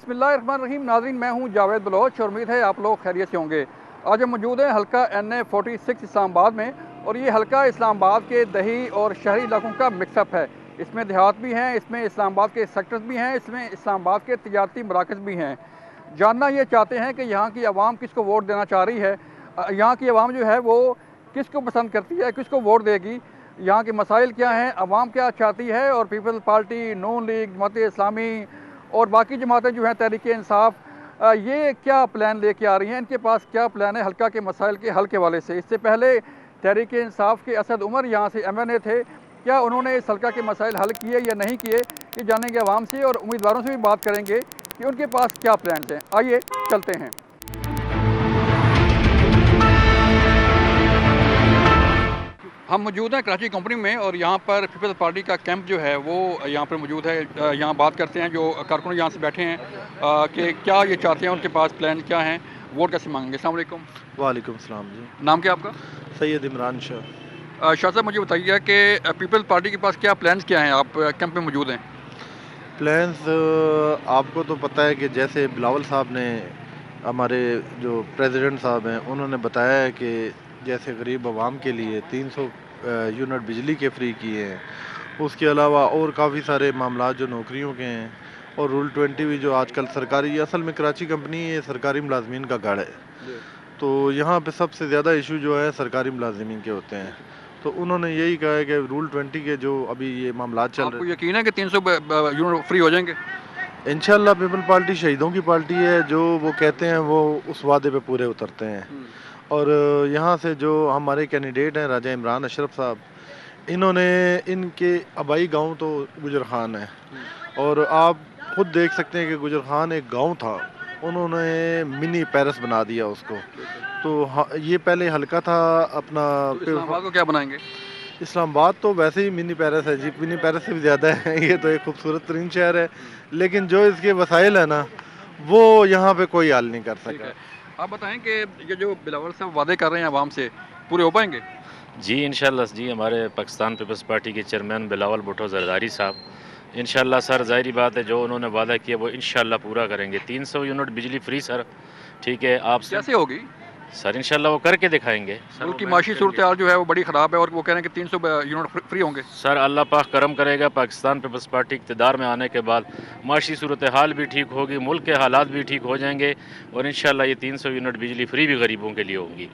बिस्मिल्लाहिर्रहमानिर्रहीम। नाज़रीन, मैं हूं जावेद बलोच और उम्मीद है आप लोग खैरियत से होंगे। आज हम मौजूद हैं हल्का NA46 इस्लामाबाद में, और ये हल्का इस्लामाबाद के दही और शहरी इलाकों का मिक्सअप है। इसमें देहात भी हैं, इसमें इस्लामाबाद के सेक्टर्स भी हैं, इसमें इस्लामाबाद के तिजारती मराकज़ भी हैं। जानना ये चाहते हैं कि यहाँ की आवाम किसको वोट देना चाह रही है, यहाँ की आवाम जो है वो किसको पसंद करती है, किसको वोट देगी, यहाँ के मसाइल क्या हैं, आवाम क्या चाहती है, और पीपल्स पार्टी, नून लीग, जमात इस्लामी और बाकी जमातें जो हैं, तहरीक इंसाफ, ये क्या प्लान लेके आ रही हैं, इनके पास क्या प्लान है हल्का के मसाइल के हल के वाले से। इससे पहले तहरीक इंसाफ के असद उमर यहाँ से MNA थे, क्या उन्होंने इस हल्का के मसाइल हल किए या नहीं किए, ये जानेंगे आवाम से, और उम्मीदवारों से भी बात करेंगे कि उनके पास क्या प्लान हैं। आइए चलते हैं। हम मौजूद हैं कराची कंपनी में, और यहाँ पर पीपल्स पार्टी का कैंप जो है वो यहाँ पर मौजूद है। यहाँ बात करते हैं जो कारकुन यहाँ से बैठे हैं कि क्या ये चाहते हैं, उनके पास प्लान क्या हैं, वोट कैसे मांगेंगे। अस्सलाम वालेकुम। वालेकुम सलाम जी। नाम क्या आपका? सैयद इमरान शाह। शाह साहब, मुझे बताइए कि पीपल्स पार्टी के पास क्या प्लान्स क्या हैं, आप कैंप में मौजूद हैं। प्लान्स आपको तो पता है कि जैसे बिलावल साहब ने, हमारे जो प्रेसिडेंट साहब हैं, उन्होंने बताया है कि जैसे गरीब आवाम के लिए 300 यूनिट बिजली के फ्री किए हैं। उसके अलावा और काफ़ी सारे मामला जो नौकरियों के हैं, और रूल 20 भी जो आजकल सरकारी, असल में कराची कंपनी ये सरकारी मुलाजमीन का गढ़ है, तो यहाँ पे सबसे ज़्यादा इशू जो है सरकारी मुलाजमीन के होते हैं। तो उन्होंने यही कहा है कि रूल 20 के जो अभी ये मामला चल रहे हैं, आपको यकीन है कि 300 यूनिट फ्री हो जाएंगे? इंशाल्लाह पीपल पार्टी शहीदों की पार्टी है, जो वो कहते हैं वो उस वादे पे पूरे उतरते हैं। और यहाँ से जो हमारे कैंडिडेट हैं राजा इमरान अशरफ साहब, इन्होंने, इनके आबाई गांव तो गुजर खान है, और आप खुद देख सकते हैं कि गुजर खान एक गांव था, उन्होंने मिनी पेरिस बना दिया उसको। तो ये पहले हल्का था अपना, तो इस्लामाबाद को क्या बनाएंगे? इस्लामाबाद तो वैसे ही मिनी पेरिस है जी, मिनी पेरिस से भी ज़्यादा है। ये तो एक खूबसूरत तरीन शहर है, लेकिन जो इसके वसाइल है ना, वो यहाँ पे कोई हल नहीं कर सका। आप बताएं कि ये जो बिलावल साहब वादे कर रहे हैं आवाम से, पूरे हो पाएंगे? जी इंशाल्लाह जी। हमारे पाकिस्तान पीपल्स पार्टी के चेयरमैन बिलावल भुट्टो जरदारी साहब, इंशाल्लाह सर, ज़ाहिरी बात है जो उन्होंने वादा किया वो इंशाल्लाह पूरा करेंगे। 300 यूनिट बिजली फ्री सर, ठीक है। आप कैसे होगी सर? इंशाल्लाह वो करके दिखाएंगे सर। उनकी माशी सूरत हाल जो है वो बड़ी ख़राब है, और वो कह रहे हैं कि 300 यूनिट फ्री होंगे। सर अल्लाह पाक करम करेगा, पाकिस्तान पीपल्स पार्टी इक़्तिदार में आने के बाद माशी सूरत हाल भी ठीक होगी, मुल्क के हालात भी ठीक हो जाएंगे, और इंशाल्लाह ये 300 यूनिट बिजली फ्री भी गरीबों के लिए होगी।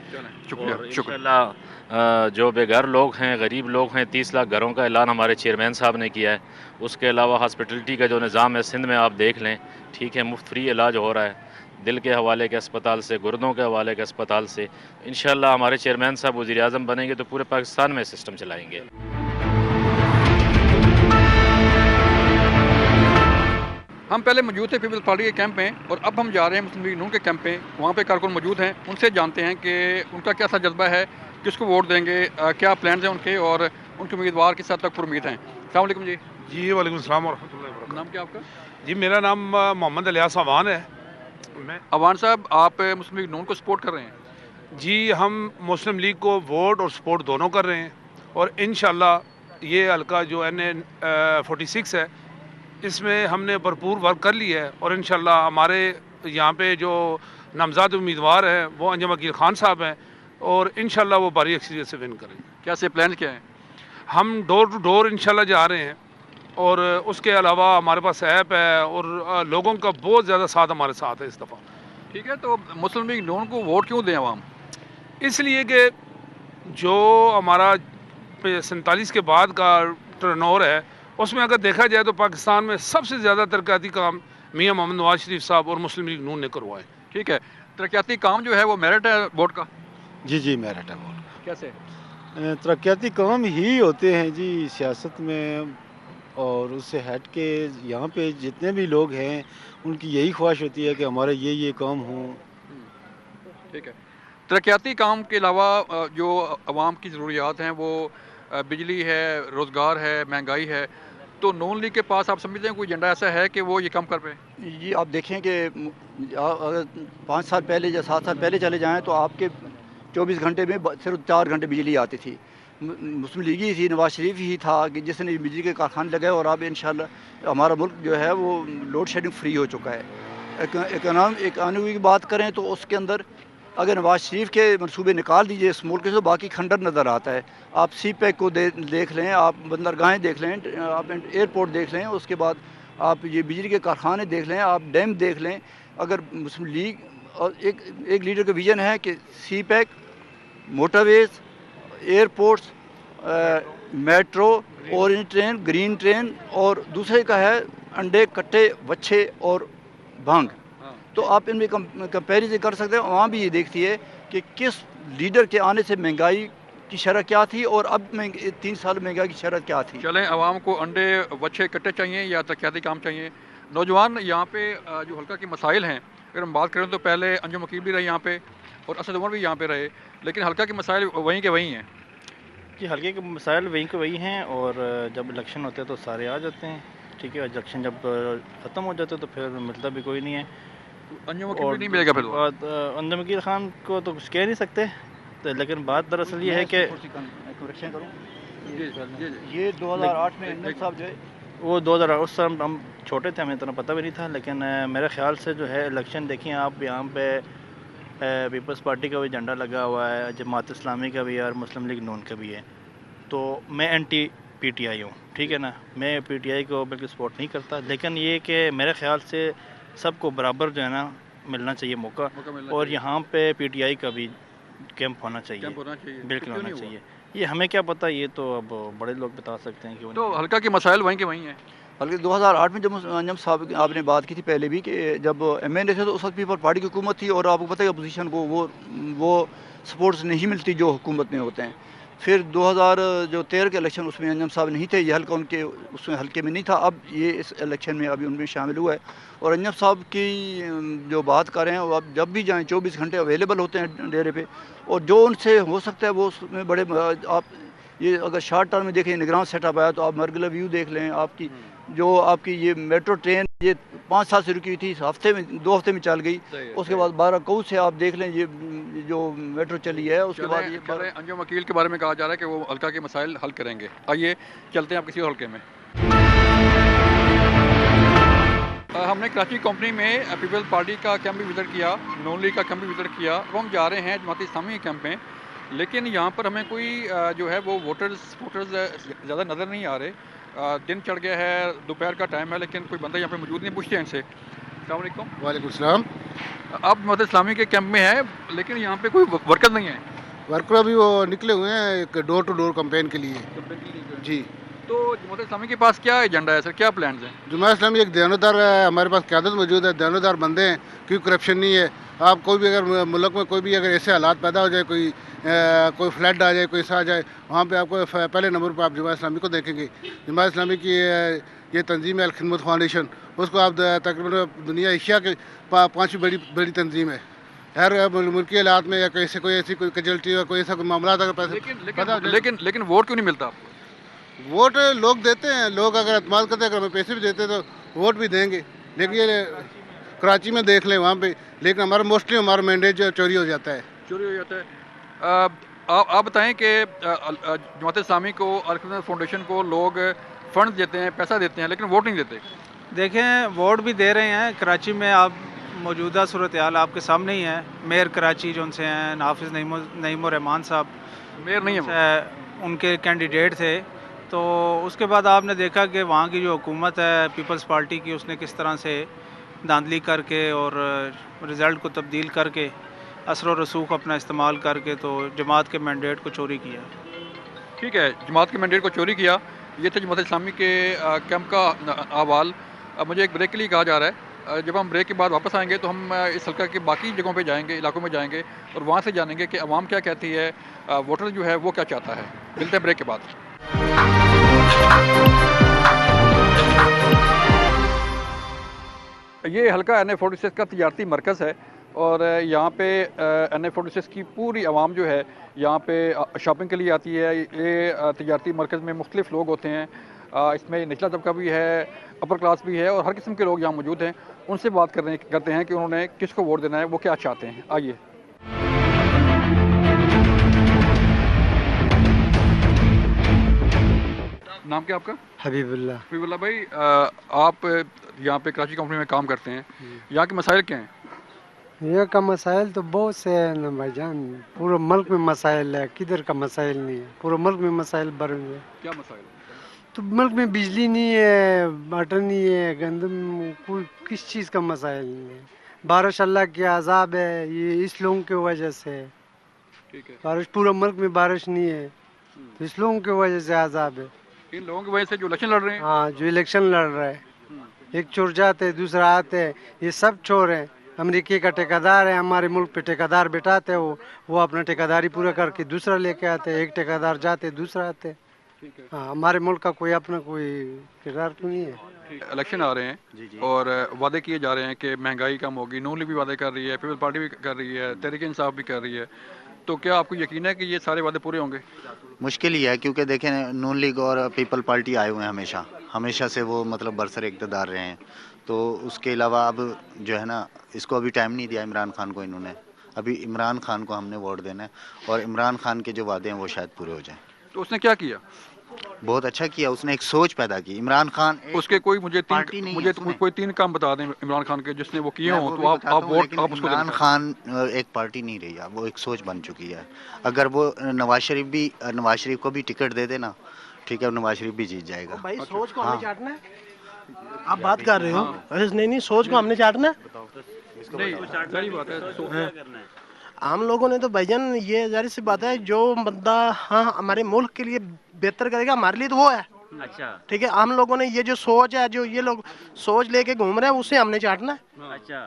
इंशाल्लाह जो बेघर लोग हैं, गरीब लोग हैं, 30 लाख घरों का ऐलान हमारे चेयरमैन साहब ने किया है। उसके अलावा हॉस्पिटलिटी का जो निज़ाम है सिंध में आप देख लें, ठीक है, मुफ्त फ्री इलाज हो रहा है, दिल के हवाले के अस्पताल से, गुर्दों के हवाले के अस्पताल से। इंशाल्लाह हमारे चेयरमैन साहब वज़ीर आज़म बनेंगे तो पूरे पाकिस्तान में सिस्टम चलाएंगे। हम पहले मौजूद थे पीपल्स पार्टी के कैंप में, और अब हम जा रहे हैं मुस्लिम लीग नून के कैंप में। वहाँ पे कारकुन मौजूद हैं, उनसे जानते हैं कि उनका कैसा जज्बा है, किसको वोट देंगे, क्या प्लान हैं उनके, और उनके उम्मीदवार किस हद तक उम्मीद हैं। अस्सलाम वालेकुम जी। जी वालेकुम सलाम व रहमतुल्लाहि व बरकातहू। नाम क्या आपका? जी मेरा नाम मोहम्मद इलियास अवान है। मैं अवान साहब, आप मुस्लिम लीग नून को सपोर्ट कर रहे हैं? जी, हम मुस्लिम लीग को वोट और सपोर्ट दोनों कर रहे हैं, और इंशाल्लाह ये हल्का जो NA46 है, इसमें हमने भरपूर वर्क कर लिया है, और इंशाल्लाह हमारे यहाँ पे जो नामज़द उम्मीदवार हैं वो अंजम अकील खान साहब हैं, और इंशाल्लाह वो भारी अक्सरियत से विन करेंगे। कैसे प्लान क्या है? हम डोर टू डोर इंशाल्लाह जा रहे हैं, और उसके अलावा हमारे पास ऐप है, और लोगों का बहुत ज़्यादा साथ हमारे साथ है इस दफ़ा। ठीक है, तो मुस्लिम लीग नून को वोट क्यों दें आवाम? इसलिए कि जो हमारा 47 के बाद का टर्नओवर है, उसमें अगर देखा जाए तो पाकिस्तान में सबसे ज़्यादा तरक्याती काम मियां मोहम्मद नवाज शरीफ साहब और मुस्लिम लीग नून ने करवाए। ठीक है, तरक्याती काम जो है वो मेरिट है वोट का? जी जी, मेरिट है वोट। कैसे? तरक्याती काम ही होते हैं जी सियासत में, और उससे हट के यहाँ पे जितने भी लोग हैं उनकी यही ख्वाहिश होती है कि हमारे ये काम हों। ठीक है, तरक्याती काम के अलावा जो आवाम की ज़रूरियात हैं वो बिजली है, रोज़गार है, महंगाई है, तो नून लीग के पास आप समझते हैं कोई एजेंडा ऐसा है कि वो ये कम कर पाए? जी, आप देखें कि अगर 5 साल पहले या 7 साल पहले चले जाएं तो आपके 24 घंटे में सिर्फ 4 घंटे बिजली आती थी। मुस्लिम लीग ही थी, नवाज शरीफ ही था कि जिसने बिजली के कारखाने लगाए, और अब इंशाल्लाह हमारा मुल्क जो है वो लोड शेडिंग फ्री हो चुका है। اکانومی کی بات کریں تو اس کے اندر اگر نواز شریف کے منصوبے نکال دیجیے اس ملک سے تو باقی کھنڈر نظر آتا ہے. آپ سی پیک کو دیکھ لیں, آپ بندرگاہیں دیکھ لیں, آپ ایئرپورٹ دیکھ لیں, اس کے بعد آپ یہ بجلی کے کارخانے دیکھ لیں, آپ ڈیم دیکھ لیں. اگر مسلم لیگ اور ایک لیڈر کا ویژن ہے کہ CPEC, motorways, airports, metro, orange train, green train, اور دوسرے کا ہے انڈے, کٹے, وچھے اور بھانگ. تو آپ ان میں کمپیریزن کر سکتے ہیں. وہاں بھی یہ دیکھتی ہے کہ کس لیڈر کے آنے سے مہنگائی کی شرح کیا تھی اور اب 3 سال مہنگائی کی شرح کیا تھی. چلیں, عوام کو انڈے, وچھے, کٹے چاہیے یا ترقیاتی کام چاہیے؟ نوجوان یہاں پہ جو حلقہ کے مسائل ہیں اگر ہم بات کریں تو پہلے انجم وکیل بھی رہے یہاں پہ اور اسد عمر بھی یہاں پہ رہے, لیکن حلقہ کے مسائل وہیں کے وہیں ہیں. جی, حلقے کے مسائل وہیں کے وہی ہیں, اور جب الیکشن ہوتے ہیں تو سارے آ جاتے ہیں. ٹھیک ہے, الیکشن جب ختم ہو جاتے تو پھر ملتا بھی کوئی نہیں ہے. انجم وکیل بھی نہیں ملے گا پھر. انجم وکیل خان کو تو کچھ کہہ نہیں سکتے, لیکن بات دراصل یہ ہے کہ یہ 2008 میں انجم صاحب جو ہے وہ 2000 اس سال ہم چھوٹے تھے, ہمیں اتنا پتہ بھی نہیں تھا, لیکن میرے خیال سے جو ہے الیکشن دیکھیں آپ, یہاں پہ پیپلز پارٹی کا بھی جھنڈا لگا ہوا ہے, جماعت اسلامی کا بھی ہے اور مسلم لیگ نون کا بھی ہے. تو میں اینٹی پی ٹی آئی ہوں, ٹھیک ہے نا, میں پی ٹی آئی کو بالکل سپورٹ نہیں کرتا, لیکن یہ کہ میرے خیال سے سب کو برابر جو ہے نا ملنا چاہیے موقع, اور یہاں پہ پی ٹی آئی کا بھی کیمپ ہونا چاہیے, بالکل ہونا چاہیے. یہ ہمیں کیا پتہ, یہ تو اب بڑے لوگ بتا سکتے ہیں. کہ تو حلقہ کے مسائل وہیں کے وہیں ہیں. بلکہ 2008 میں جب انجم صاحب آپ نے بات کی تھی پہلے بھی کہ جب ایم این اے تھے تو اس وقت پیپل پارٹی کی حکومت تھی, اور آپ کو پتہ ہے اپوزیشن کو وہ سپورٹس نہیں ملتی جو حکومت میں ہوتے ہیں. پھر 2013 کے الیکشن اس میں انجم صاحب نہیں تھے, یہ حلقہ ان کے اس میں حلقے میں نہیں تھا. اب یہ اس الیکشن میں ابھی ان میں شامل ہوا ہے, اور انجم صاحب کی جو بات کر رہے ہیں وہ اب جب بھی جائیں 24 گھنٹے اویلیبل ہوتے ہیں ڈیرے پہ, اور جو ان سے ہو سکتا ہے وہ اس میں بڑے. آپ یہ اگر شارٹ ٹرم میں دیکھیں نگران سیٹ اپ آیا تو آپ مرگلا ویو دیکھ لیں, آپ کی جو آپ کی یہ میٹرو ٹرین یہ 5 سال سے رکی تھی, ہفتے میں 2 ہفتے میں چل گئی. اس کے بعد 12 کوہ سے آپ دیکھ لیں یہ جو میٹرو چلی ہے. اس کے بعد یہ انجم وکیل کے بارے میں کہا جا رہا ہے کہ وہ حلقہ کے مسائل حل کریں گے. آئیے چلتے ہیں آپ کسی اور حلقے میں. ہم نے کراچی کمپنی میں پیپلز پارٹی کا کیمپ بھی وزٹ کیا, نون لیگ کا کیمپ بھی وزٹ کیا. اب ہم جا رہے ہیں جماعت اسلامی کے کیمپ میں, لیکن یہاں پر ہمیں کوئی جو ہے وہ ووٹرز زیادہ نظر نہیں آ رہے. دن چڑھ گیا ہے, دوپہر کا ٹائم ہے, لیکن کوئی بندہ یہاں پہ موجود نہیں. پوچھتے ہیں ان سے. السلام علیکم. وعلیکم السلام. آپ جماعت اسلامی کے کیمپ میں ہیں, لیکن یہاں پہ کوئی ورکر نہیں ہے. ورکر ابھی وہ نکلے ہوئے ہیں ایک ڈور ٹو ڈور کمپین کے لیے. جی. تو جماعت اسلامی کے پاس کیا ایجنڈا ہے سر, کیا پلانز ہیں؟ جماعت اسلامی ایک دیانتدار ہے, ہمارے پاس قیادت موجود ہے, دیانتدار بندے ہیں, کوئی کرپشن نہیں ہے. آپ کوئی بھی اگر ملک میں کوئی بھی اگر ایسے حالات پیدا ہو جائے, کوئی فلڈ آ جائے, کوئی ایسا آ جائے, وہاں پہ آپ کو پہلے نمبر پہ آپ جماعت اسلامی کو دیکھیں گے. جماعت اسلامی کی یہ تنظیم ہے الخدمت فاؤنڈیشن, اس کو آپ تقریباً دنیا ایشیا کے 5ویں بڑی تنظیم ہے. ہر ملکی حالات میں یا کوئی ایسی کوئی کیجولٹی یا کوئی ایسا کوئی معاملات اگر لیکن ووٹ کیوں نہیں ملتا آپ کو؟ ووٹ لوگ دیتے ہیں, لوگ اگر اعتماد کرتے ہیں, اگر ہمیں پیسے بھی دیتے تو ووٹ بھی دیں گے. لیکن یہ کراچی میں دیکھ لیں وہاں پہ, لیکن ہمارا موسٹلی ہمارا مینڈیٹ جو چوری ہو جاتا ہے. چوری ہو جاتا ہے. آپ بتائیں کہ جماعت اسلامی کو الخدمت فاؤنڈیشن کو لوگ فنڈ دیتے ہیں, پیسہ دیتے ہیں, لیکن ووٹ نہیں دیتے. دیکھیں ووٹ بھی دے رہے ہیں کراچی میں. آپ موجودہ صورتحال آپ کے سامنے ہی ہے. میئر کراچی جو ان سے ہیں نافذ نعیم الرحمان صاحب, میئر نہیں ہے, ان کے کینڈیڈیٹ تھے. تو اس کے بعد آپ نے دیکھا کہ وہاں کی جو حکومت ہے پیپلز پارٹی کی, اس نے کس طرح سے دھاندلی کر کے اور رزلٹ کو تبدیل کر کے اثر و رسوخ اپنا استعمال کر کے تو جماعت کے مینڈیٹ کو چوری کیا. ٹھیک ہے, جماعت کے مینڈیٹ کو چوری کیا. یہ تھا جماعت اسلامی کے کیمپ کا احوال. اب مجھے ایک بریک کے لیے کہا جا رہا ہے, جب ہم بریک کے بعد واپس آئیں گے تو ہم اس حلقہ کے باقی جگہوں پہ جائیں گے, علاقوں میں جائیں گے, اور وہاں سے جانیں گے کہ عوام کیا کہتی ہے, ووٹر جو ہے وہ کیا چاہتا ہے. ملتے ہیں بریک کے بعد. یہ حلقہ NA46 کا تجارتی مرکز ہے, اور یہاں پہ NA46 کی پوری عوام جو ہے یہاں پہ شاپنگ کے لیے آتی ہے. یہ تجارتی مرکز میں مختلف لوگ ہوتے ہیں, اس میں نچلا طبقہ بھی ہے, اپر کلاس بھی ہے, اور ہر قسم کے لوگ یہاں موجود ہیں. ان سے بات کرتے ہیں کہ انہوں نے کس کو ووٹ دینا ہے, وہ کیا چاہتے ہیں. آئیے. नाम क्या आपका? हबीबुल्लाह। हबीबुल्लाह भाई, आप यहाँ पे कराची कंपनी में काम करते हैं, यहाँ के मसाइल क्या हैं? यहाँ का मसाइल तो बहुत से है ना भाईजान, पूरे मुल्क में मसाइल है, किधर का मसाइल नहीं है, पूरे मुल्क में मसाइल भरे हुए हैं। क्या मसाइल है? तो मुल्क में बिजली नहीं है, वाटर नहीं है, गंदम, कोई किस चीज़ का मसाइल नहीं है। बारिश अल्लाह के अजाब है, ये इस लोगों की वजह से है। ठीक है। बारिश पूरे मुल्क में बारिश नहीं है, तो इस लोगों की वजह से अजाब है। इन लोगों की वजह से जो इलेक्शन लड़ रहे हैं, हाँ, जो इलेक्शन लड़ रहा है, एक चोर जाते हैं, दूसरा आते हैं, ये सब चोर हैं। अमेरिकी का ठेकेदार है, हमारे मुल्क पे ठेकेदार बिठाते हैं, वो अपना ठेकेदारी पूरा करके दूसरा लेके आते हैं। एक ठेकेदार जाते दूसरा आते हैं। ठीक है। हाँ, हमारे मुल्क का कोई अपना कोई किरदार तो नहीं है। इलेक्शन आ रहे हैं और वादे किए जा रहे हैं कि महंगाई कम होगी, नून लीग भी वादे कर रही है, पीपल्स पार्टी भी कर रही है, तहरीक इंसाफ भी कर रही है, तो क्या आपको यकीन है कि ये सारे वादे पूरे होंगे? मुश्किल ही है, क्योंकि देखें नून लीग और पीपल पार्टी आए हुए हैं हमेशा से, वो मतलब बरसर इक़्तिदार रहे हैं। तो उसके अलावा अब जो है ना, इसको अभी टाइम नहीं दिया इमरान खान को इन्होंने। अभी इमरान खान को हमने वोट देना है और इमरान खान के जो वादे हैं वो शायद पूरे हो जाएं। तो उसने क्या किया? बहुत अच्छा किया, उसने एक सोच पैदा की। इमरान खान उसके कोई कोई तीन काम बता दें इमरान खान के जिसने वो किए हों, तो आप वोट आप उसको इमरान खान एक पार्टी नहीं रही, वो एक सोच बन चुकी है। अगर वो नवाज शरीफ को भी टिकट दे देना, ठीक है, नवाज शरीफ भी जीत जाएगा। भाई सोच को हमने चाटना है, आप बात कर रहे हो? नहीं, सोच को हमने चाटना है। सही बात है। आम लोगों ने तो भाईजान, ये जाहिर सी बात है, जो बंदा हाँ हमारे मुल्क के लिए बेहतर करेगा, हमारे लिए तो वो है। अच्छा, ठीक है, आम लोगों ने ये जो सोच है, जो ये लोग सोच लेके घूम रहे हैं, उसे हमने चाटना है। अच्छा,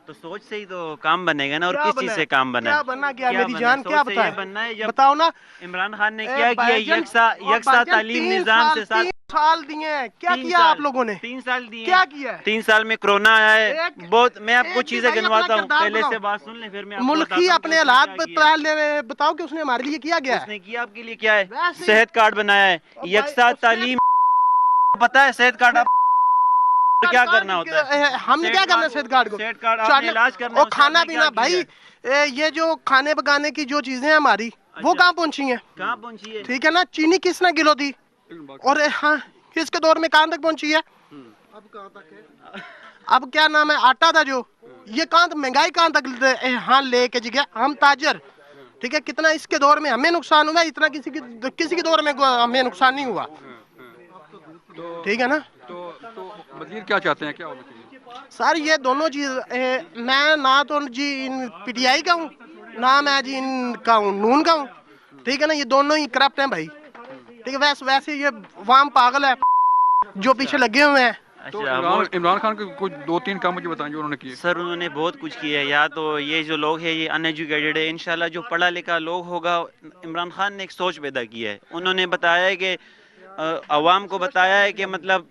तो सोच से ही तो काम बनेगा ना। और किस चीज से काम बना? क्या बनना, क्या मेरी जान, क्या बनना है? बताओ ना। इमरान खान ने क्या किया? यकसा तालीम निजाम से 3 साल दिए हैं, क्या किया आप लोगों ने? 3 साल दिए, क्या किया? 3 साल में कोरोना आया है बहुत। मैं आपको चीजें गिनवाता हूँ, पहले से बात सुन ले, फिर मैं मुल्क ही अपने हालात बताओ कि उसने हमारे लिए किया गया। उसने किया आपके लिए क्या है? सेहत कार्ड बनाया है, यकसा तालीम, पता है सेहत कार्ड आप क्या करना होता है? हमने क्या करना है सेहत कार्ड को? सेहत कार्ड आपने इलाज करना और खाना पीना भाई, ये जो खाने पकाने की जो चीजें हैं हमारी, वो कहाँ पहुंची हैं? कहाँ पहुंची है? ठीक है ना, चीनी किसने किलो दी? और हाँ, किसके दौर में कहाँ तक पहुंची है? अब कहाँ तक है? अब क्या नाम है, आटा था जो, ये कहाँ तक, महंगाई कहाँ तक हाँ लेके जी गया। हम ताजर, ठीक है, कितना इसके दौर में हमें नुकसान हुआ, इतना किसी के दौर में हमें नुकसान नहीं हुआ। ठीक है ना। तो वजीर क्या चाहते हैं, क्या होना चाहिए? सर ये दोनों चीज, मैं ना तो जी इन पीटीआई का हूँ, ना मैं जी इनका हूँ नून का हूँ। ठीक है ना, ये दोनों ही करप्ट हैं भाई। ठीक है, वैसे ये वाम पागल है जो पीछे लगे हुए हैं। तो इमरान खान के कुछ 2-3 काम मुझे बताएं जो उन्होंने किए। सर उन्होंने बहुत कुछ किया है। या तो ये जो लोग हैं ये अनएजुकेटेड है, इंशाल्लाह जो पढ़ा लिखा लोग होगा, इमरान खान ने एक सोच पैदा की है। उन्होंने बताया है कि अवाम को बताया है कि मतलब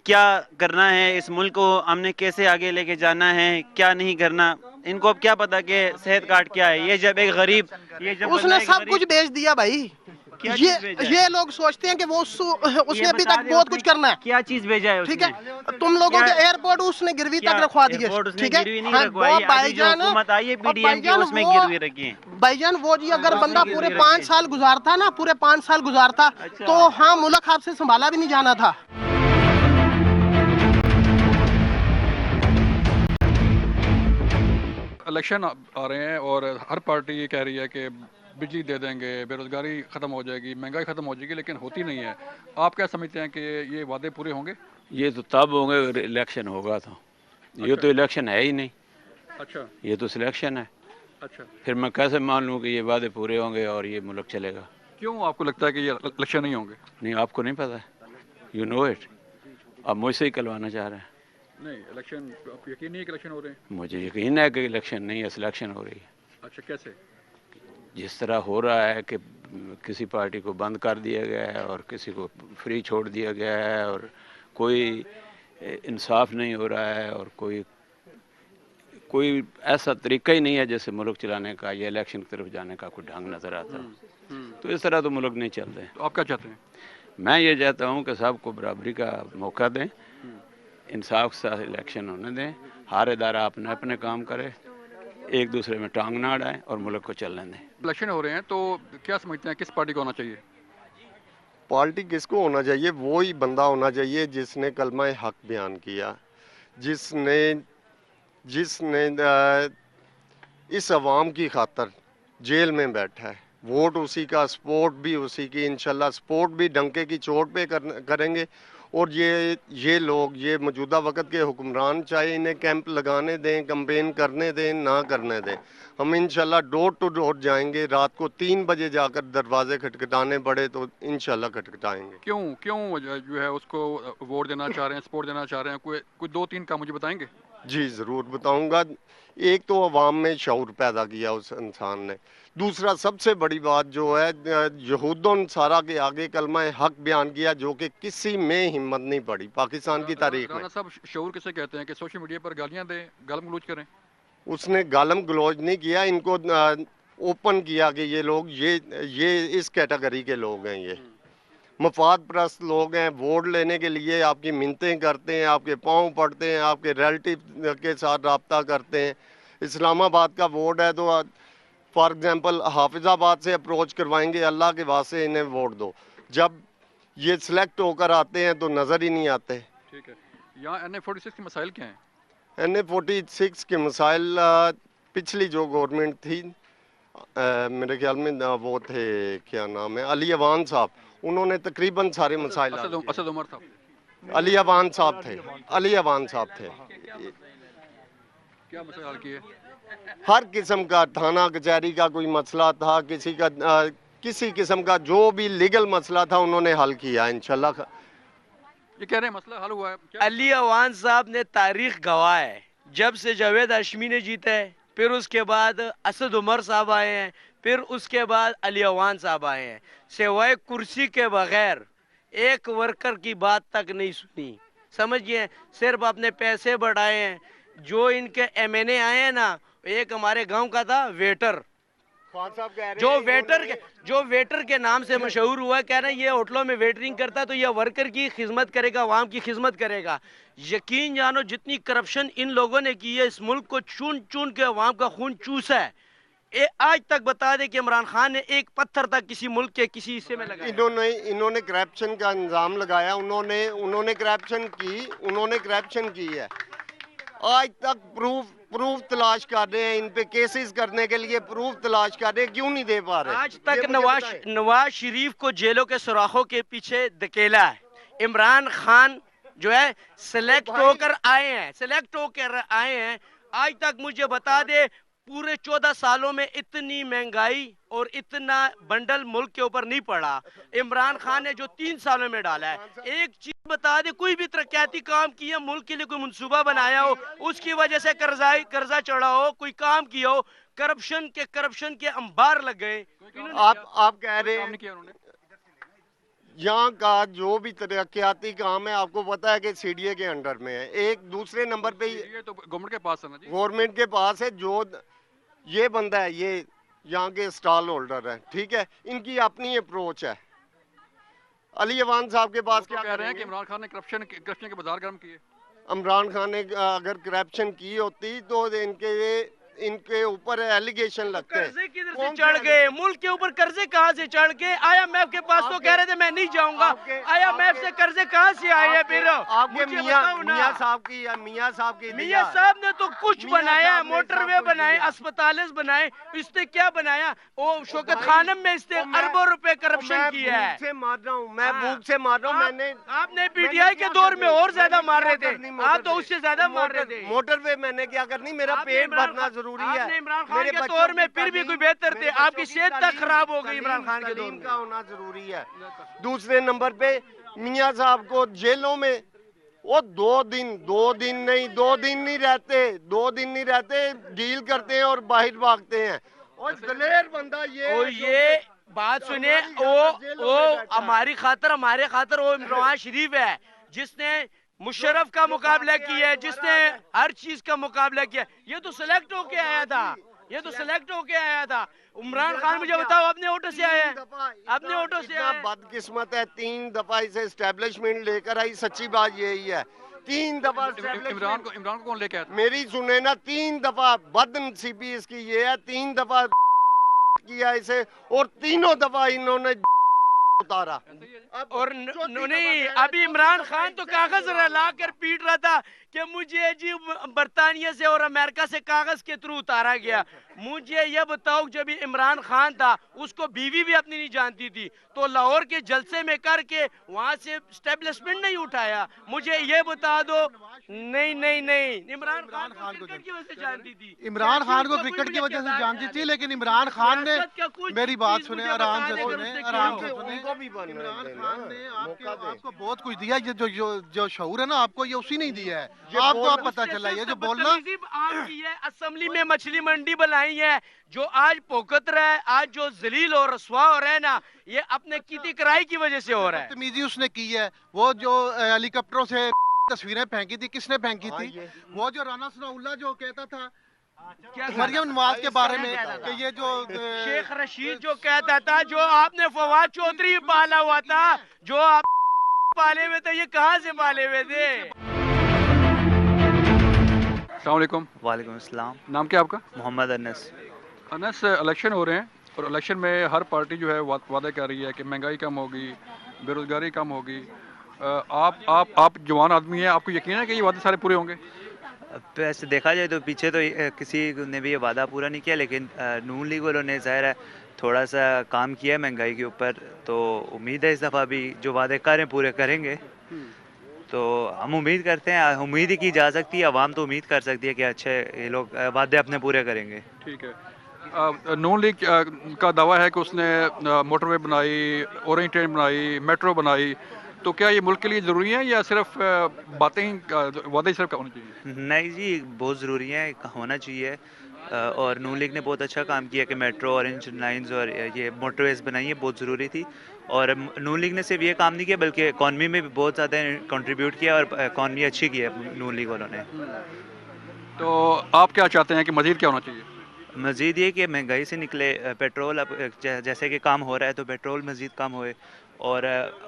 क्या करना है, इस मुल्क को हमने कैसे आगे लेके जाना है, क्या नहीं करना। इनको अब क्या पता कि सेहत कार्ड क्या है। ये जब एक गरीब, ये जब उसने सब कुछ बेच दिया भाई। ये लोग सोचते हैं कि वो उसने अभी तक बहुत कुछ करना है। क्या चीज भेजा है? ठीक है, तुम लोगों के एयरपोर्ट उसने गिरवी तक रखवा दिए। ठीक है, भाईजान भाईजान वो जी, अगर बंदा पूरे 5 साल गुजारता ना, पूरे 5 साल गुजारता, तो हाँ मुल्क आपसे संभाला भी नहीं जाना था। इलेक्शन आ रहे हैं और हर पार्टी ये कह रही है कि बिजली दे देंगे, बेरोजगारी ख़त्म हो जाएगी, महंगाई ख़त्म हो जाएगी, लेकिन होती नहीं है। आप क्या समझते हैं कि ये वादे पूरे होंगे? ये तो तब होंगे इलेक्शन होगा तो। अच्छा। ये तो इलेक्शन है ही नहीं। अच्छा, ये तो सिलेक्शन है। अच्छा, फिर मैं कैसे मान लूँ कि ये वादे पूरे होंगे और ये मुल्क चलेगा? क्यों आपको लगता है कि ये इलेक्शन नहीं होंगे? नहीं, आपको नहीं पता है, यू नो इट। आप मुझसे ही करवाना चाह रहे हैं। नहीं, इलेक्शन आपको यकीन नहीं है कि इलेक्शन हो रहे हैं? मुझे यकीन है कि इलेक्शन नहीं है, सिलेक्शन हो रही है। अच्छा, कैसे? जिस तरह हो रहा है कि किसी पार्टी को बंद कर दिया गया है और किसी को फ्री छोड़ दिया गया है और कोई इंसाफ नहीं हो रहा है और कोई ऐसा तरीका ही नहीं है जैसे मुल्क चलाने का या इलेक्शन की तरफ जाने का कोई ढंग नज़र आता है। तो इस तरह तो मुल्क नहीं चलते हैं। तो आप क्या चाहते हैं? मैं ये चाहता हूँ कि सबको बराबरी का मौका दें, इंसाफ के साथ इलेक्शन होने दें, हर इदारा अपने अपने काम करे, एक दूसरे में टांग ना अड़ाएं और मुल्क को चलने दें। इलेक्शन हो रहे हैं तो क्या समझते हैं किस पार्टी को होना चाहिए? پارٹی کس کو ہونا چاہیے؟ وہی بندہ ہونا چاہیے جس نے کلمہ حق بیان کیا، جس نے اس عوام کی خاطر جیل میں بیٹھا ہے. ووٹ اسی کا، سپورٹ بھی اسی کی. انشاءاللہ سپورٹ بھی ڈنکے کی چوٹ پہ کریں گے. اور یہ لوگ، یہ موجودہ وقت کے حکمران، چاہے انہیں کیمپ لگانے دیں، کمپین کرنے دیں، نہ کرنے دیں، ہم انشاءاللہ ڈور ٹو ڈور جائیں گے. رات کو 3 بجے جا کر دروازے کھٹکھٹانے پڑے تو انشاءاللہ کھٹکھٹائیں گے. کیوں جو ہے اس کو ووٹ دینا چاہ رہے ہیں، سپورٹ دینا چاہ رہے ہیں؟ کوئی 2-3 کا مجھے بتائیں گے؟ جی ضرور بتاؤں گا. ایک تو عوام میں شعور پیدا کیا اس انسان نے. دوسرا سب سے بڑی بات جو ہے، یہود و نصارہ کے آگے کلمہ حق بیان کیا، جو کہ کسی میں ہمت نہیں پڑی پاکستان کی تاریخ میں. رانا صاحب، شعور کسے کہتے ہیں کہ سوشل میڈیا پر گالیاں دیں، گالم گلوچ کریں؟ اس نے گالم گلوچ نہیں کیا، ان کو اوپن کیا کہ یہ لوگ یہ اس کیٹیگری کے لوگ ہیں. یہ مفاد پرست لوگ ہیں. ووٹ لینے کے لیے آپ کی منتیں کرتے ہیں، آپ کے پاؤں پڑتے ہیں، آپ کے ریلیٹیو کے ساتھ رابطہ کرتے ہیں. اسلام آباد کا ووٹ ہے تو فار ایگزامپل حافظ آباد سے اپروچ کروائیں گے، اللہ کے واسطے انہیں ووٹ دو. جب یہ سلیکٹ ہو کر آتے ہیں تو نظر ہی نہیں آتے. ٹھیک ہے. یہاں NA46 کے مسائل کیا ہیں؟ NA46 کے مسائل، پچھلی جو گورنمنٹ تھی، میرے خیال میں وہ تھے، کیا نام ہے، علی اوان صاحب، انہوں نے تقریباً سارے مسائل اسد عمر صاحب، علی اوان صاحب تھے. کیا مسئلہ حل کیے؟ ہر قسم کا تھانہ کچہری کا کوئی مسئلہ تھا، کسی قسم کا جو بھی لیگل مسئلہ تھا انہوں نے حل کیا انشاءاللہ. یہ کہہ رہے ہیں مسئلہ حل ہوا ہے. علی اوان صاحب نے تاریخ گواہ ہے، جب سے جاوید ہاشمی نے جیتا ہے، پھر اس کے بعد اسد عمر صاحب آئے ہیں، پھر اس کے بعد علی اوان صاحب آئے ہیں. سوائے کرسی کے بغیر ایک ورکر کی بات تک نہیں سنی. سمجھئے، صرف اپنے پیسے بڑھائے ہیں. جو ان کے MNA آئے ہیں نا، ایک ہمارے گاؤں کا تھا ویٹر، جو ویٹر کے نام سے مشہور ہوا ہے، کہہ رہے ہیں یہ ہوٹلوں میں ویٹرنگ کرتا ہے تو یہ ورکر کی خدمت کرے گا، عوام کی خدمت کرے گا. یقین جانو جتنی کرپشن ان لوگوں نے کی ہے، اس ملک کو چون چون کے عوام کا خون چوسا ہے. آج تک بتا دے کہ عمران خان نے ایک پتھر تک کسی ملک کے کسی حصے میں لگایا. انہوں نے کرپشن کا انضام لگایا. انہوں نے کرپشن کی ہے. آج تک پروف تلاش کر رہے ہیں، ان پہ کیسز کرنے کے لیے پروف تلاش کر رہے ہیں، کیوں نہیں دے پا رہے؟ آج تک نواز شریف کو جیلوں کے سوراخوں کے پیچھے دھکیلا ہے. عمران خان جو ہے سلیکٹ ہو کر آئے ہیں. آج تک مجھے بتا دے پورے 14 سالوں میں اتنی مہنگائی اور اتنا بنڈل ملک کے اوپر نہیں پڑا. عمران خان نے جو 3 سالوں میں ڈالا ہے. ایک چیز بتا دے، کوئی بھی ترقیاتی کام کیا، ملک کے لیے کوئی منصوبہ بنایا ہو، اس کی وجہ سے قرضہ چڑھا ہو، کوئی کام کیا ہو، کرپشن کے انبار لگ گئے. آپ کہہ رہے ہیں یہاں کا جو بھی ترقیاتی کام ہے، آپ کو پتا ہے کہ CDA کے انڈر میں ہے. ایک دوسرے نمبر پہ تو گورنمنٹ کے پاس ہے نا جی، گورنمنٹ کے پاس ہے. جو یہ بندہ ہے، یہ یہاں کے اسٹال ہولڈر ہے، ٹھیک ہے، ان کی اپنی اپروچ ہے. علی اوان صاحب کے پاس کیا کہہ رہے ہیں کہ عمران خان نے کرپشن کے بازار گرم کیے. عمران خان نے اگر کرپشن کی ہوتی تو ان کے اوپر ایلیگیشن لگتے ہیں. قرضے کدھر سے چڑھ گئے ملک کے اوپر؟ قرضے کہاں سے چڑھ کے؟ IMF کے پاس تو کہہ رہے تھے میں نہیں جاؤں گا. IMF سے قرضے کہاں سے آئے ہیں؟ پھر آپ کے میاں صاحب نے تو کچھ بنایا، موٹر وے بنائے، اسپتالز بنائے. اس نے کیا بنایا؟ وہ شوکت خانم میں اس نے اربوں روپے کرپشن کیا ہے. میں بھوک سے مار رہا ہوں. آپ نے PTI کے دور میں اور زیادہ مار رہے تھے، آپ تو اس سے زیادہ مار رہے تھے. موٹر وے میں نے کیا کرنی، میرا پیٹ بھرنا ضروری ہے. آپ نے عمران خان کے دور میں پھر بھی کوئی بہتر تھے، آپ کی صحت تک خراب ہو گئی. عمران خان کے دور میں کا ہونا ضروری ہے. دوسرے نمبر پہ میاں صاحب کو جیلوں میں وہ 2 دن نہیں رہتے، ڈیل کرتے ہیں اور باہر بھاگتے ہیں. اور دلیر بندہ یہ بات سنیں، وہ ہمارے خاطر وہ نواز شریف ہے جس نے مشرف کا مقابلہ کیا ہے، جس نے ہر چیز کا مقابلہ کیا. یہ تو سلیکٹ ہو کے آیا تھا. عمران خان مجھے بتاؤ اپنے ووٹوں سے آیا ہے؟ بدقسمت ہے. 3 دفعہ اسے اسٹیبلشمنٹ لے کر آئی. سچی بات یہی ہے. 3 دفعہ عمران کو کون لے کے آیا؟ میری سنیں نا، 3 دفعہ بد نصیبی اس کی یہ ہے. 3 دفعہ کیا اسے، اور تینوں دفعہ انہوں نے उतारा और नहीं, अभी इमरान खान तो कागज ला कर पीट रहा था कि मुझे जी बरतानिया से और अमेरिका से कागज के थ्रू उतारा गया। मुझे ये बताओ, जब इमरान खान था उसको बीवी भी अपनी नहीं जानती थी, तो लाहौर के जलसे में करके वहाँ से स्टेब्लिशमेंट नहीं उठाया। मुझे ये बता दो। नहीं नहीं नहीं, इमरान खान को क्रिकेट की वजह से जानती थी, इमरान खान को क्रिकेट की वजह से जानती थी, लेकिन इमरान खान ने, मेरी बात सुने, आराम से सुने, आराम से सुने। इमरान खान ने आपको बहुत कुछ दिया, ये जो शऊर है ना, आपको ये उसी नहीं दिया है, आपको आप पता चला। ये जो बोलना आपकी है, असेंबली में मछली मंडी बनाई है, जो आज पोकत रहा है, आज जो जलील और रसवा हो रहा है ना, ये अपने कीती कराई की वजह से हो रहा है। बदतमीजी उसने की है। वो जो हेलीकॉप्टरों से तस्वीरें फेंकी थी, किसने फेंकी थी? वो जो राना सनाउल्लाह जो कहता था मरियम नवाज के बारे में कि ये जो शेख रशीद जो कहता था, जो आपने फवाद चौधरी पाला हुआ था, जो आप पाले हुए थे, ये कहाँ से पाले हुए थे? अस्सलाम वालेकुम। वालेकुम अस्सलाम। नाम क्या आपका? मोहम्मद अनस। अनस, इलेक्शन हो रहे हैं और इलेक्शन में हर पार्टी जो है वादा कर रही है कि महंगाई कम होगी, बेरोज़गारी कम होगी। आप जवान आदमी हैं, आपको यकीन है कि ये वादे सारे पूरे होंगे? वैसे देखा जाए तो पीछे तो किसी ने भी ये वादा पूरा नहीं किया, लेकिन नून लीग वालों ने ज़ाहिर है थोड़ा सा काम किया है महंगाई के ऊपर, तो उम्मीद है इस दफ़ा भी जो वादे कर रहे हैं पूरे करेंगे। तो हम उम्मीद करते हैं, उम्मीद ही की जा सकती है, आवाम तो उम्मीद कर सकती है कि अच्छे ये लोग वादे अपने पूरे करेंगे। ठीक है। नून लीग का दावा है कि उसने मोटरवे बनाई, ऑरेंज ट्रेन बनाई, मेट्रो बनाई, तो क्या ये मुल्क के लिए ज़रूरी है या सिर्फ बातें ही, वादे सिर्फ होने चाहिए? नहीं जी, बहुत ज़रूरी है, होना चाहिए। और नून लीग ने बहुत अच्छा काम किया कि मेट्रो, ऑरेंज लाइंस और ये मोटरवेज बनाई है, बहुत ज़रूरी थी। और नून लीग ने सिर्फ ये काम नहीं किया बल्कि इकॉनमी में भी बहुत ज़्यादा कंट्रीब्यूट किया और इकॉनमी अच्छी की है नून लीग वालों ने। तो आप क्या चाहते हैं कि मज़ीद क्या होना चाहिए? मज़ीद ये कि महंगाई से निकले, पेट्रोल अब जैसे कि काम हो रहा है तो पेट्रोल मज़ीद कम होए और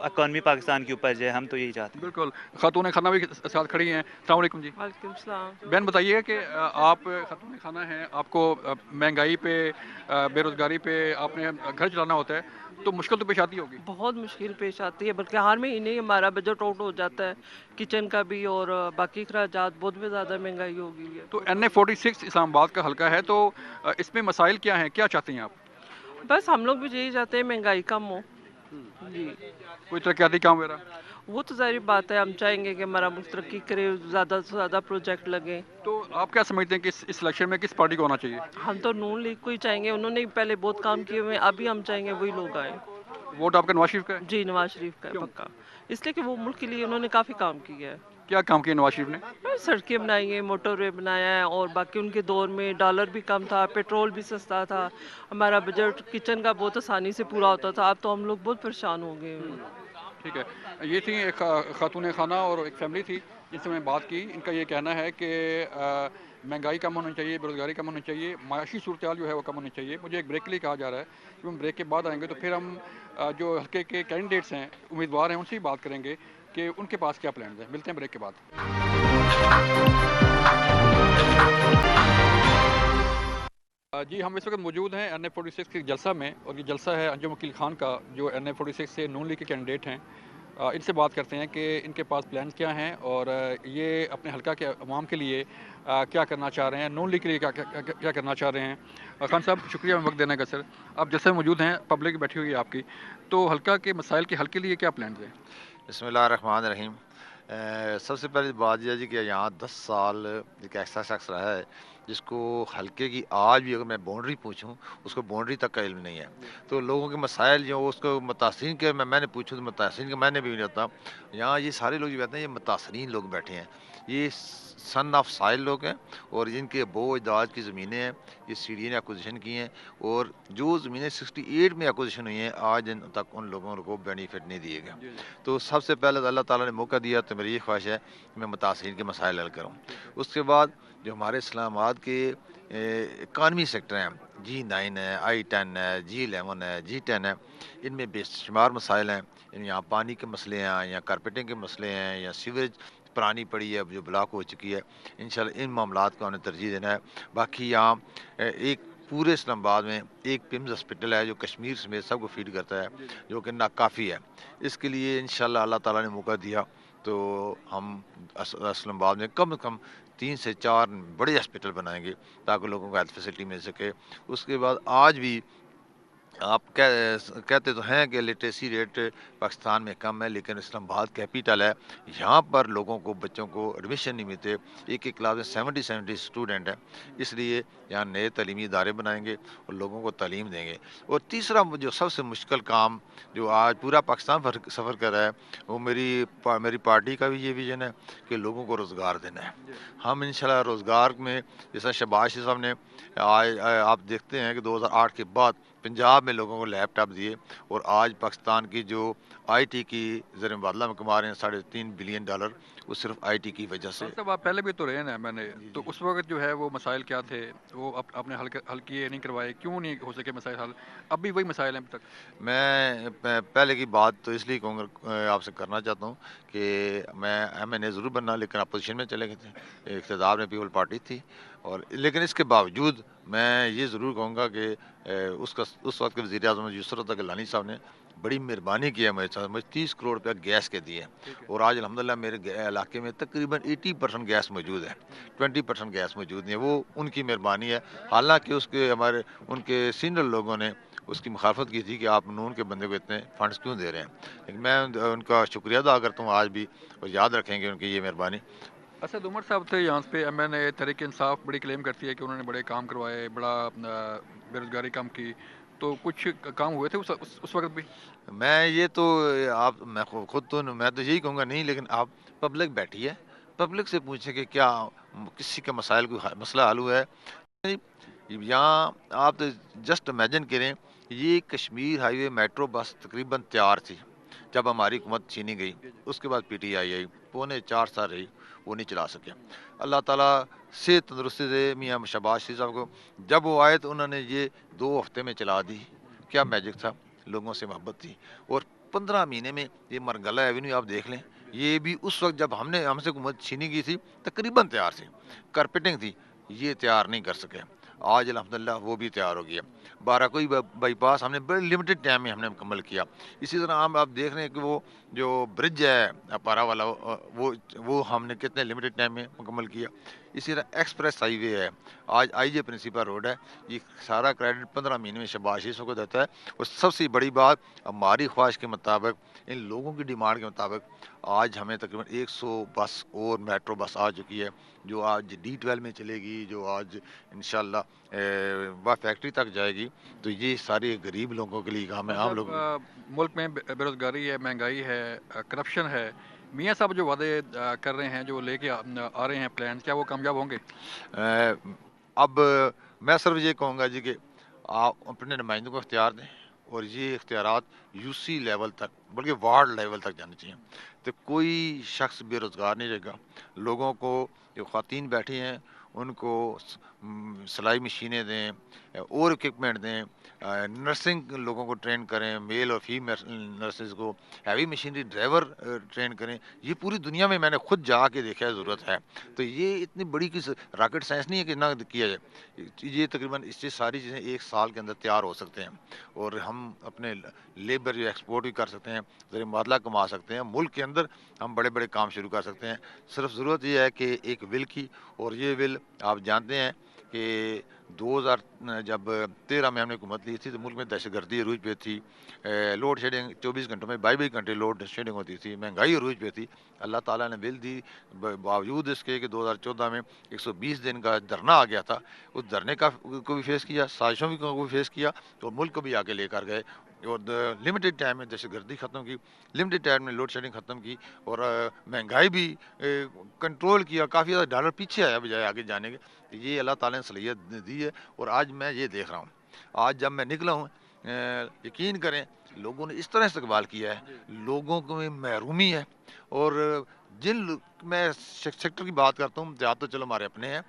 इकॉनमी पाकिस्तान के ऊपर जाए, हम तो यही चाहते हैं। बिल्कुल। खातून खाना भी साथ खड़ी हैं। अस्सलाम वालेकुम जी। वालेकुम सलाम। बहन बताइए कि आप खातून खाना हैं, आपको महंगाई पे, बेरोज़गारी पे आपने घर चलाना होता है, तो मुश्किल तो पेश आती होगी? बहुत मुश्किल पेश आती है, बल्कि हर महीने ही हमारा बजट आउट हो जाता है, किचन का भी और बाकी अखराजात, बहुत भी ज़्यादा महंगाई हो गई है। तो NA46 इस्लामाबाद का हल्का है, तो इसमें मसाइल क्या हैं, क्या चाहते हैं आप? बस हम लोग भी यही चाहते हैं महंगाई कम हो जी। कोई तरक्याती काम वगैरह? वो तो ज़ाहिर बात है, हम चाहेंगे कि हमारा मुल्क तरक्की करे, ज़्यादा से ज़्यादा प्रोजेक्ट लगे। तो आप क्या समझते हैं कि इस इलेक्शन में किस पार्टी को होना चाहिए? हम तो नून लीग को ही चाहेंगे, उन्होंने पहले बहुत काम किए हुए हैं, अभी हम चाहेंगे वही लोग आए। वोट आपका नवाज शरीफ का है? जी, नवाज शरीफ का है पक्का, इसलिए कि वो मुल्क के लिए उन्होंने काफ़ी काम किया है। क्या काम किया नवाज शरीफ ने? सड़कें बनाई हैं, मोटरवे बनाया है, और बाकी उनके दौर में डॉलर भी कम था, पेट्रोल भी सस्ता था, हमारा बजट किचन का बहुत आसानी से पूरा होता था। अब तो हम लोग बहुत परेशान हो गए हैं। ठीक है, ये थी एक खातून खाना और एक फैमिली थी जिनसे मैं बात की। इनका ये कहना है कि महंगाई कम होनी चाहिए, बेरोज़गारी कम होनी चाहिए, माशी सूरत जो है वो कम होनी चाहिए। मुझे एक ब्रेक के लिए कहा जा रहा है कि हम ब्रेक के बाद आएंगे तो फिर हम जो हल्के के कैंडिडेट्स हैं, उम्मीदवार हैं, उनसे ही बात करेंगे कि उनके पास क्या प्लान है। मिलते हैं ब्रेक के बाद। जी, हम इस वक्त मौजूद हैं NA46 के जलसा में, और ये जलसा है अंजुम वकील खान का, जो NA46 से नून लीग के कैंडिडेट हैं। इनसे बात करते हैं कि इनके पास प्लान क्या हैं और ये अपने हल्का के अवाम के लिए क्या करना चाह रहे हैं, नून लीग के लिए क्या करना चाह रहे हैं। खान साहब, शुक्रिया वक्त देने का। सर, आप जैसे मौजूद हैं, पब्लिक बैठी हुई है आपकी, तो हल्का के मसाइल के हल के लिए क्या प्लान हैं? बिस्मिल्लाहिर्रहमानिर्रहीम। सबसे पहली बात यह है कि यहाँ 10 साल एक ऐसा शख्स रहा है जिसको हल्के की आज भी अगर मैं बाउंड्री पूछूं उसको बाउंड्री तक का इल्म नहीं है। तो लोगों के मसाइल जो उसको मुतासिरीन के मैंने पूछूं तो मुतासिरीन के मैंने भी नहीं होता। यहाँ ये सारे लोग जो कहते हैं ये मुतासिरीन लोग बैठे हैं, ये सन ऑफ साइल लोग हैं और जिनके बो अजदाद की ज़मीनें हैं, ये सीढ़ी ने एक्विजिशन की हैं, और जो ज़मीनें 68 में एक्विजिशन हुई हैं आज दिन तक उन लोगों को बेनिफिट नहीं दिए गए। तो सबसे पहले अल्लाह ताला ने मौका दिया तो मेरी ये ख्वाहिश है कि मैं मुतासिरीन के मसाइल हल करूँ। उसके बाद जो हमारे इस्लामाबाद के इकानमी सेक्टर हैं, G9 है, I10 है, G11 है, G10 है, इनमें बेशुमार मसाइल हैं। यहाँ पानी के मसले हैं, या कारपेटिंग के मसले हैं, या सीवरेज पुरानी पड़ी है जो ब्लॉक हो चुकी है। इंशाल्लाह इन मामलात को हमें तरजीह देना है। बाकी यहाँ एक پورے اسلام آباد میں ایک پمز ہاسپٹل ہے جو کشمیر سمیت سب کو فیڈ کرتا ہے، جو کہ ناکافی ہے. اس کے لیے انشاءاللہ اللہ تعالیٰ نے موقع دیا تو ہم اسلام آباد میں کم از کم 3 سے 4 بڑے ہاسپٹل بنائیں گے تاکہ لوگوں کو ہیلتھ فیسلٹی مل سکے. اس کے بعد آج بھی آپ کہتے تو ہیں کہ لٹریسی ریٹ پاکستان میں کم ہے، لیکن اسلام آباد کیپیٹل ہے، یہاں پر لوگوں کو بچوں کو ایڈمیشن نہیں ملتے. ایک کلاس میں 70 اسٹوڈنٹ ہیں. اس لیے یہاں نئے تعلیمی ادارے بنائیں گے اور لوگوں کو تعلیم دیں گے. اور تیسرا جو سب سے مشکل کام جو آج پورا پاکستان سفر کر رہا ہے وہ میری پارٹی کا بھی یہ ویژن ہے کہ لوگوں کو روزگار دینا ہے. ہم انشاءاللہ روزگار میں جیسا شہباز شریف صاحب نے آپ دیکھتے ہیں کہ 2008 کے بعد پنجاب میں لوگوں کو لیپ ٹاپ دیے، اور آج پاکستان کی جو آئی ٹی کی زر مبادلہ میں کما رہے ہیں $3.5 بلین، وہ صرف آئی ٹی کی وجہ سے. صاحب آپ پہلے بھی تو رہے نا میں نے، تو اس وقت جو ہے وہ مسائل کیا تھے وہ آپ نے حل کیے نہیں کروائے، کیوں نہیں ہو سکے مسائل حل؟ اب بھی وہی مسائل ہیں اب تک. میں پہلے کی بات تو اس لیے کہوں گا آپ سے کرنا چاہتا ہوں کہ میں MNA ضرور بننا، لیکن اپوزیشن میں چلے گئے تھے، اقتدار میں پیپل پارٹی تھی. اور لیکن اس کے باوجود میں یہ ضرور کہوں گا کہ اس وقت کے وزیر اعظم یسرت گیلانی صاحب نے بڑی مہربانی کی ہے میرے ساتھ. مجھے 30 کروڑ روپیہ گیس کے دیے، اور آج الحمدللہ میرے علاقے میں تقریباً 80% گیس موجود ہے، 20% گیس موجود نہیں ہے. وہ ان کی مہربانی ہے. حالانکہ ان کے سینئر لوگوں نے اس کی مخالفت کی تھی کہ آپ نون کے بندے کو اتنے فنڈز کیوں دے رہے ہیں، لیکن میں ان کا شکریہ ادا کرتا ہوں آج بھی، اور یاد رکھیں گے ان کی یہ مہربانی. اسد عمر صاحب تھے یہاں پہ MNA تحریک انصاف بڑی کلیم کرتی ہے کہ انہوں نے بڑے کام کروائے، بڑا بے روزگاری کم کی، تو کچھ کام ہوئے تھے اس وقت بھی؟ میں یہی کہوں گا نہیں، لیکن آپ پبلک بیٹھی ہے، پبلک سے پوچھیں کہ کیا کسی کا مسئلہ حل ہوا ہے. یہاں آپ جسٹ امیجن کریں، یہ کشمیر ہائی وے میٹرو بس تقریباً تیار تھی جب ہماری حکومت چھینی گئی. اس کے بعد PTI آئی، 4.25 سال رہی، وہ نہیں چلا سکے. اللہ تعالیٰ سے تندرستی دے میاں شہباز شریف صاحب کو. جب وہ آئے تو انہوں نے یہ 2 ہفتے میں چلا دی. کیا میجک تھا، لوگوں سے محبت تھی. اور 15 مہینے میں یہ مرگلہ ایونیو آپ دیکھ لیں، یہ بھی اس وقت جب ہم سے حکومت چھینی گئی تھی تقریباً تیار تھی، کارپیٹنگ تھی، یہ تیار نہیں کر سکے. آج الحمدللہ وہ بھی تیار ہو گیا. باراکوئی بائی پاس ہم نے بڑے لمیٹڈ ٹائم میں ہم نے مکمل کیا. اسی طرح آپ دیکھ رہے ہیں کہ وہ جو برج ہے اپارا والا، وہ ہم نے کتنے لمیٹڈ ٹائم میں مکمل کیا. اسی طرح ایکسپریس ہائی وے ہے، آج IJ پرنسپل روڈ ہے، یہ سارا کریڈٹ 15 مہینے میں شہباز شریف کو دیتا ہے. اور سب سے بڑی بات، ہماری خواہش کے مطابق، ان لوگوں کی ڈیمانڈ کے مطابق آج ہمیں تقریباً 100 بس اور میٹرو بس آ چکی ہے، جو آج D12 میں چلے گی، جو آج انشاءاللہ وہ فیکٹری تک جائے گی. تو یہ سارے غریب لوگوں کے لیے کام ہے. عام لوگ ملک میں بے روزگاری ہے، مہنگائی ہے، کرپشن ہے، میاں صاحب جو وعدے کر رہے ہیں، جو لے کے آ رہے ہیں پلان، کیا وہ کامیاب ہوں گے؟ اب میں صرف یہ کہوں گا جی کہ آپ اپنے نمائندوں کو اختیار دیں، اور یہ اختیارات UC لیول تک بلکہ وارڈ لیول تک جانے چاہیے. تو کوئی شخص بے روزگار نہیں رہے گا. لوگوں کو، جو خواتین بیٹھی ہیں ان کو سلائی مشینیں دیں، اور اکوپمنٹ دیں، نرسنگ لوگوں کو ٹرین کریں، میل اور فیمیل نرسز کو، ہیوی مشینری ڈرائیور ٹرین کریں. یہ پوری دنیا میں میں نے خود جا کے دیکھا ضرورت ہے. تو یہ اتنی بڑی راکٹ سائنس نہیں ہے کہ نہ کیا جائے. یہ تقریباً اس سے ساری چیزیں 1 سال کے اندر تیار ہو سکتے ہیں، اور ہم اپنے لیبر جو ایکسپورٹ بھی کر سکتے ہیں، زر مبادلہ کما سکتے ہیں. ملک کے اندر ہم بڑے بڑے کام شروع کر سکتے ہیں. صرف ضرورت یہ ہے کہ ایک ول کی، اور یہ ول آپ جانتے ہیں کہ 2013 میں ہم نے حکومت لی تھی تو ملک میں دہشت گردی عروج پہ تھی، لوڈ شیڈنگ 24 گھنٹوں میں 22 گھنٹے لوڈ شیڈنگ ہوتی تھی، مہنگائی عروج پہ تھی. اللہ تعالیٰ نے بل دی، باوجود اس کے کہ 2014 میں 120 دن کا دھرنا آ گیا تھا. اس دھرنے کو بھی فیس کیا، سازشوں کو بھی فیس کیا، تو ملک کو بھی آگے لے کر گئے. اور لمیٹڈ ٹائم میں دہشت گردی ختم کی، لمیٹڈ ٹائم میں لوڈ شیڈنگ ختم کی، اور مہنگائی بھی کنٹرول کیا. کافی زیادہ ڈالر پیچھے آیا بجائے آگے جانے کے. یہ اللہ تعالیٰ نے صلاحیت دی ہے. اور آج میں یہ دیکھ رہا ہوں، آج جب میں نکلا ہوں، یقین کریں لوگوں نے اس طرح استقبال کیا ہے، لوگوں کو محرومی ہے. اور میں سیکٹر کی بات کرتا ہوں، دیہات تو چلو ہمارے اپنے ہیں،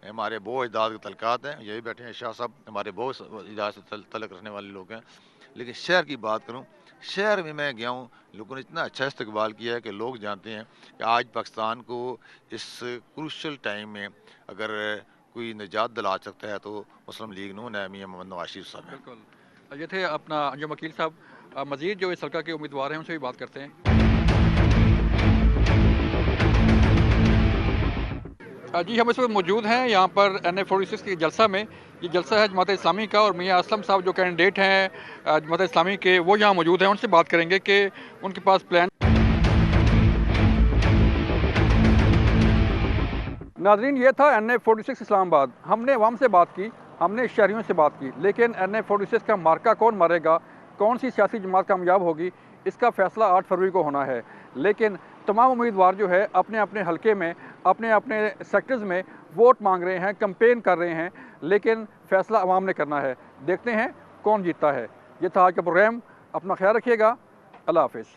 ہمارے بہت اجداد کے تعلقات ہیں، یہی بیٹھے ہیں شاہ صاحب، ہمارے بہت اجداد سے تعلق رکھنے والے لوگ ہیں. لیکن شہر کی بات کروں، شہر میں گیا ہوں، لوگوں نے اتنا اچھا استقبال کیا ہے کہ لوگ جانتے ہیں کہ آج پاکستان کو اس کروشل ٹائم میں اگر کوئی نجات دلا سکتا ہے تو مسلم لیگ نون ہے، میاں محمد نواز شریف صاحب ہیں۔ بالکل، یہ تھے اپنا انجم وکیل صاحب۔ مزید جو اس حلقہ کے امیدوار ہیں ان سے بھی بات کرتے ہیں۔ جی، ہم اس وقت موجود ہیں یہاں پر NA46 کے جلسہ میں۔ یہ جلسہ ہے جماعت اسلامی کا، اور میاں اسلم صاحب جو کینڈیڈیٹ ہیں جماعت اسلامی کے، وہ یہاں موجود ہیں۔ ان سے بات کریں گے کہ ان کے پاس پلان۔ ناظرین، یہ تھا NA46 اسلام آباد۔ ہم نے عوام سے بات کی، ہم نے شہریوں سے بات کی، لیکن NA46 کا مارکہ کون مارے گا، کون سی سیاسی جماعت کامیاب ہوگی، اس کا فیصلہ 8 فروری کو ہونا ہے۔ لیکن تمام امیدوار جو ہے اپنے اپنے حلقے میں، اپنے اپنے سیکٹرز میں ووٹ مانگ رہے ہیں، کمپین کر رہے ہیں، لیکن فیصلہ عوام نے کرنا ہے۔ دیکھتے ہیں کون جیتتا ہے۔ یہ تھا آج کا پروگرام۔ اپنا خیال رکھیے گا۔ اللہ حافظ۔